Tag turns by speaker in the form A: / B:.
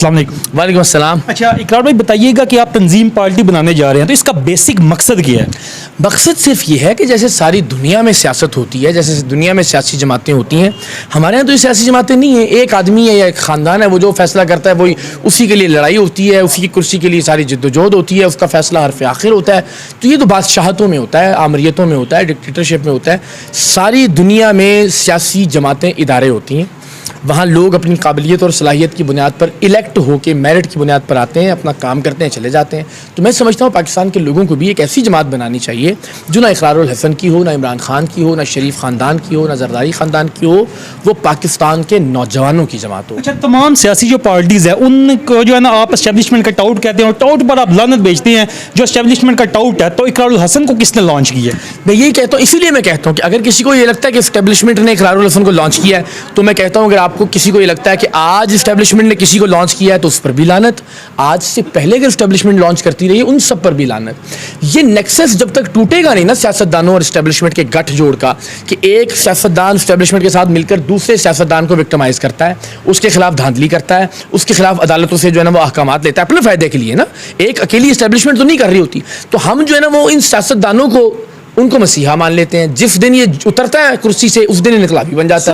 A: السلام علیکم۔
B: وعلیکم السلام۔
A: اچھا اقرار بھائی بتائیے گا کہ آپ تنظیم پارٹی بنانے جا رہے ہیں تو اس کا بیسک مقصد کیا ہے؟
B: مقصد صرف یہ ہے کہ جیسے ساری دنیا میں سیاست ہوتی ہے، جیسے دنیا میں سیاسی جماعتیں ہوتی ہیں، ہمارے یہاں تو یہ سیاسی جماعتیں نہیں ہیں۔ ایک آدمی ہے یا ایک خاندان ہے، وہ جو فیصلہ کرتا ہے وہی اسی کے لیے لڑائی ہوتی ہے، اسی کی کرسی کے لیے ساری جد و جہد ہوتی ہے، اس کا فیصلہ حرف آخر ہوتا ہے۔ تو یہ تو بادشاہتوں میں ہوتا ہے، آمریتوں میں ہوتا ہے، ڈکٹیٹرشپ میں ہوتا ہے۔ ساری دنیا میں سیاسی جماعتیں ادارے ہوتی ہیں، وہاں لوگ اپنی قابلیت اور صلاحیت کی بنیاد پر الیکٹ ہو کے میرٹ کی بنیاد پر آتے ہیں، اپنا کام کرتے ہیں، چلے جاتے ہیں۔ تو میں سمجھتا ہوں پاکستان کے لوگوں کو بھی ایک ایسی جماعت بنانی چاہیے جو نہ اقرار الحسن کی ہو، نہ عمران خان کی ہو، نہ شریف خاندان کی ہو، نہ زرداری خاندان کی ہو، وہ پاکستان کے نوجوانوں کی جماعت ہو۔
A: اچھا تمام سیاسی جو پارٹیز ہیں ان کو جو ہے نا آپ اسٹیبلشمنٹ کا ٹاؤٹ کہتے ہیں اور ٹاؤٹ پر آپ لعنت بیچتے ہیں جو اسٹیبلشمنٹ کا ٹاؤٹ ہے، تو اقرار الحسن کو کس نے لانچ کیا ہے؟
B: میں یہی کہتا ہوں، اسی لیے میں کہتا ہوں کہ اگر کسی کو یہ لگتا ہے کہ اسٹیبلشمنٹ نے اقرار الحسن کو لانچ کیا ہے، تو میں کہتا ہوں اگر آپ کو کسی کو یہ لگتا ہے کہ آج اسٹیبلشمنٹ نے کسی کو لانچ کیا ہے تو اس پر بھی لعنت، آج سے پہلے اگر اسٹیبلشمنٹ لانچ کرتی رہی ہے ان سب پر بھی لعنت۔ یہ نیکسس جب تک ٹوٹے گا نہیں نا سیاستدانوں اور اسٹیبلشمنٹ کے گٹھ جوڑ کا، کہ ایک سیاستدان اسٹیبلشمنٹ کے ساتھ مل کر دوسرے سیاستدان کو وکٹمائز کرتا ہے، اس کے خلاف دھاندلی کرتا ہے، اس کے خلاف عدالتوں سے جو ہے نا وہ احکامات لیتا ہے اپنے فائدے کے لیے نا، ایک اکیلی اسٹیبلشمنٹ تو نہیں کر رہی ہوتی۔ تو ہم جو ہے نا وہ ان سیاستدانوں کو ان کو مسیحا مان لیتے ہیں۔ جس دن یہ اترتا ہے کرسی سے اس دن انقلابی بن جاتا ہے۔